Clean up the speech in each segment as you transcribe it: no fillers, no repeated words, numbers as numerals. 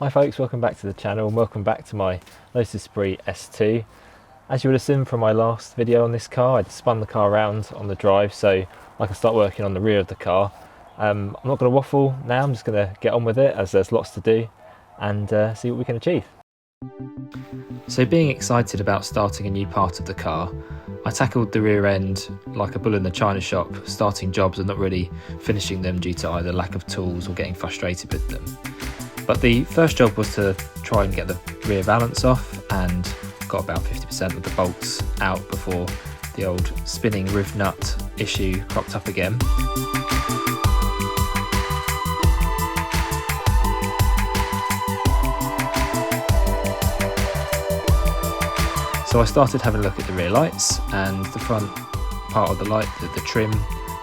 Hi folks, welcome back to the channel and welcome back to my Lotus Esprit S2. As you would have seen from my last video on this car, I'd spun the car around on the drive so I can start working on the rear of the car. I'm not going to waffle now, I'm just going to get on with it as there's lots to do and see what we can achieve. So being excited about starting a new part of the car, I tackled the rear end like a bull in the china shop, starting jobs and not really finishing them due to either lack of tools or getting frustrated with them. But the first job was to try and get the rear valance off, and got about 50% of the bolts out before the old spinning riv nut issue cropped up again. So I started having a look at the rear lights, and the front part of the light, the trim,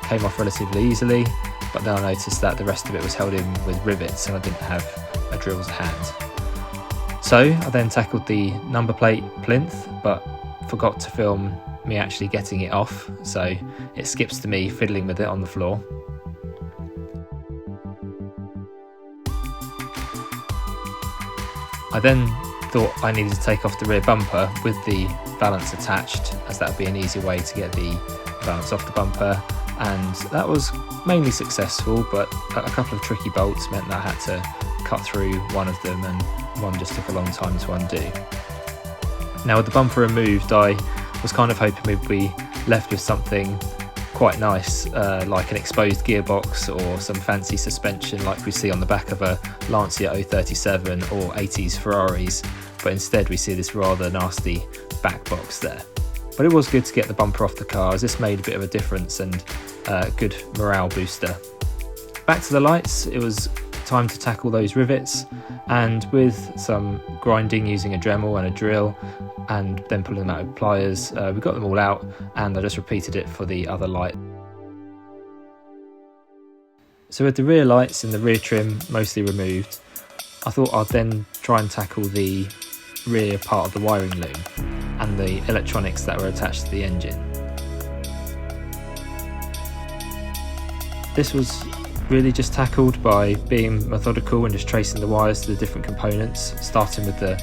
came off relatively easily, but then I noticed that the rest of it was held in with rivets and I didn't have a drill to hand. So I then tackled the number plate plinth, but forgot to film me actually getting it off, so it skips to me fiddling with it on the floor. I then thought I needed to take off the rear bumper with the valance attached, as that would be an easier way to get the valance off the bumper, and that was mainly successful, but a couple of tricky bolts meant that I had to cut through one of them and one just took a long time to undo. Now with the bumper removed, I was kind of hoping we'd be left with something quite nice, like an exposed gearbox or some fancy suspension like we see on the back of a Lancia 037 or 80s Ferraris, but instead we see this rather nasty back box there. But it was good to get the bumper off the car, as this made a bit of a difference and a good morale booster. Back to the lights, it was time to tackle those rivets, and with some grinding using a Dremel and a drill and then pulling them out with pliers, we got them all out, and I just repeated it for the other light. So with the rear lights and the rear trim mostly removed, I thought I'd then try and tackle the rear part of the wiring loom and the electronics that were attached to the engine. This was really just tackled by being methodical and just tracing the wires to the different components, starting with the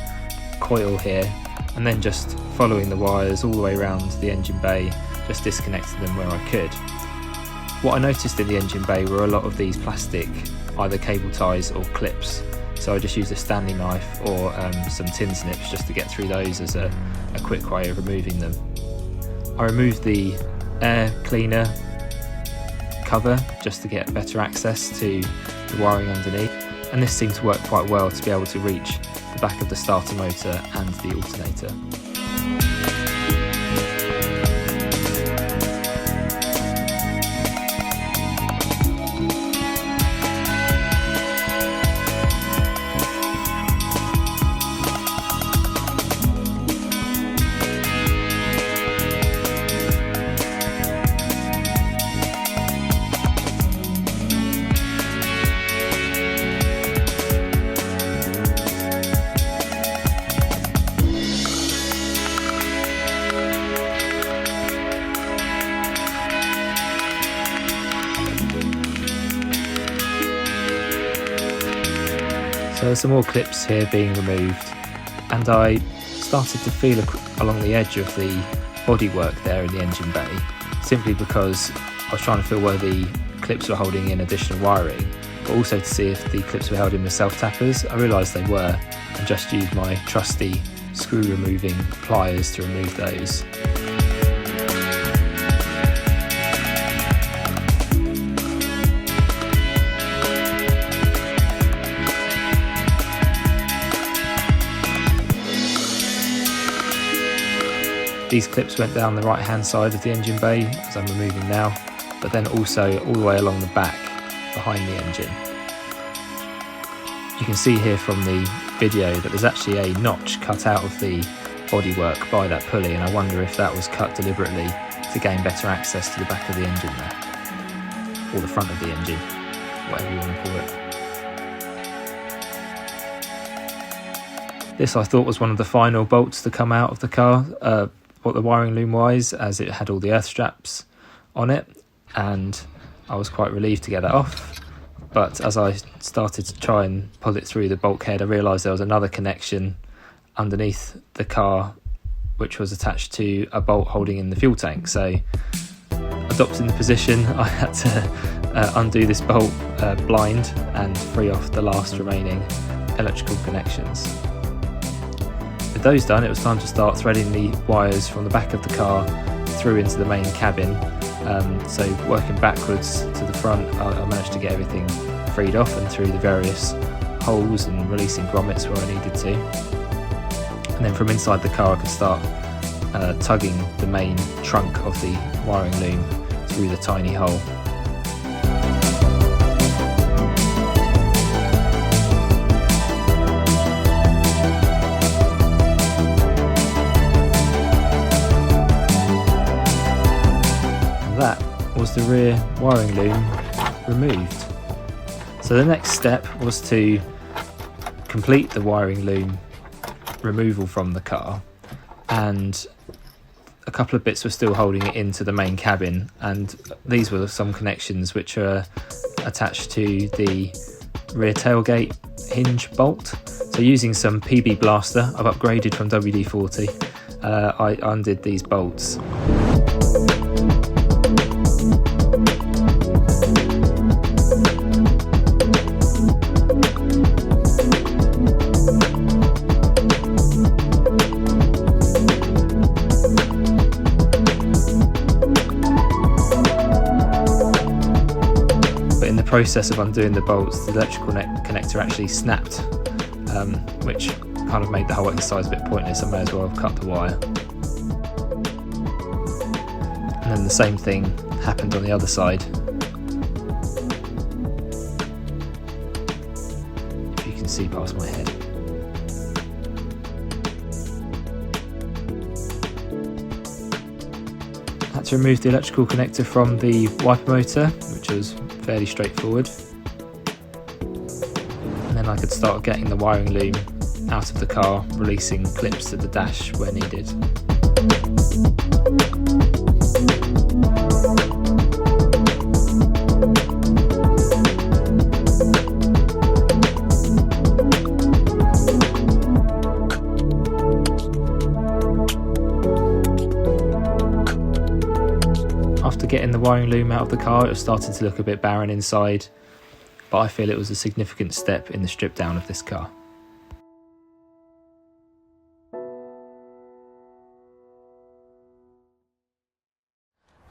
coil here and then just following the wires all the way around the engine bay, just disconnecting them where I could. What I noticed in the engine bay were a lot of these plastic either cable ties or clips, so I just used a Stanley knife or some tin snips just to get through those as a quick way of removing them. I removed the air cleaner cover just to get better access to the wiring underneath, and this seemed to work quite well to be able to reach the back of the starter motor and the alternator. So there's some more clips here being removed, and I started to feel along the edge of the bodywork there in the engine bay, simply because I was trying to feel where the clips were holding in additional wiring, but also to see if the clips were held in with self-tappers. I realised they were, and just used my trusty screw removing pliers to remove those. These clips went down the right hand side of the engine bay, as I'm removing now, but then also all the way along the back behind the engine. You can see here from the video that there's actually a notch cut out of the bodywork by that pulley, and I wonder if that was cut deliberately to gain better access to the back of the engine there, or the front of the engine, whatever you want to call it. This I thought was one of the final bolts to come out of the car, what the wiring loom wise, as it had all the earth straps on it, and I was quite relieved to get that off. But as I started to try and pull it through the bulkhead, I realised there was another connection underneath the car which was attached to a bolt holding in the fuel tank. So adopting the position, I had to undo this bolt blind and free off the last remaining electrical connections. With those done, it was time to start threading the wires from the back of the car through into the main cabin. So working backwards to the front, I managed to get everything freed off and through the various holes and releasing grommets where I needed to. And then from inside the car I could start tugging the main trunk of the wiring loom through the tiny hole. And that was the rear wiring loom removed. So the next step was to complete the wiring loom removal from the car, and a couple of bits were still holding it into the main cabin, and these were some connections which are attached to the rear tailgate hinge bolt. So using some PB Blaster, I've upgraded from WD-40, I undid these bolts. Process of undoing the bolts, the electrical connector actually snapped, which kind of made the whole exercise a bit pointless. I may as well have cut the wire. And then the same thing happened on the other side. If you can see past my head. I had to remove the electrical connector from the wiper motor, which was fairly straightforward, and then I could start getting the wiring loom out of the car, releasing clips to the dash where needed. After getting the wiring loom out of the car, it was starting to look a bit barren inside, but I feel it was a significant step in the strip down of this car.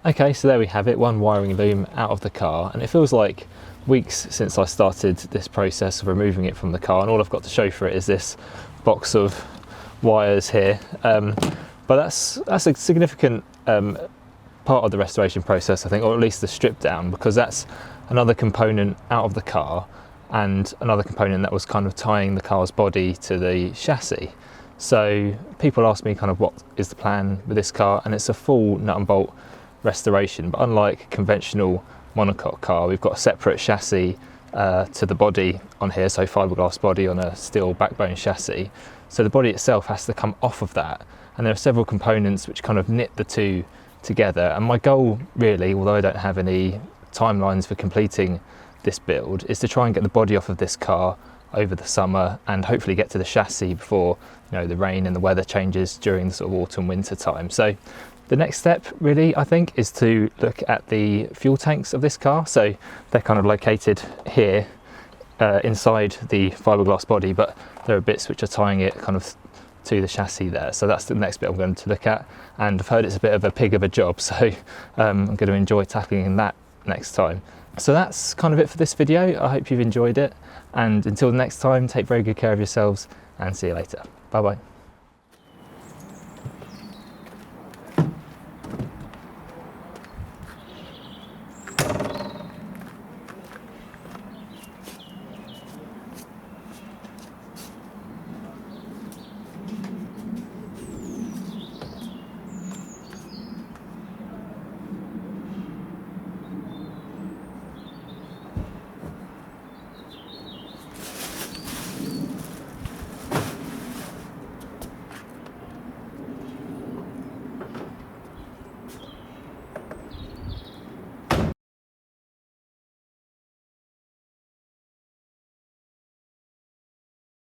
Okay, so there we have it, one wiring loom out of the car, and it feels like weeks since I started this process of removing it from the car, and all I've got to show for it is this box of wires here. But that's a significant part of the restoration process, I think, or at least the strip down, because that's another component out of the car and another component that was kind of tying the car's body to the chassis. So people ask me kind of what is the plan with this car, and it's a full nut and bolt restoration, but unlike conventional monocoque car, we've got a separate chassis to the body on here, so fiberglass body on a steel backbone chassis. So the body itself has to come off of that, and there are several components which kind of knit the two together. And my goal really, although I don't have any timelines for completing this build, is to try and get the body off of this car over the summer and hopefully get to the chassis before, you know, the rain and the weather changes during the sort of autumn winter time. So the next step really, I think, is to look at the fuel tanks of this car. So they're kind of located here inside the fiberglass body, but there are bits which are tying it kind of to the chassis there. So that's the next bit I'm going to look at, and I've heard it's a bit of a pig of a job, so I'm going to enjoy tackling that next time. So that's kind of it for this video. I hope you've enjoyed it, and until next time, take very good care of yourselves and see you later. Bye bye.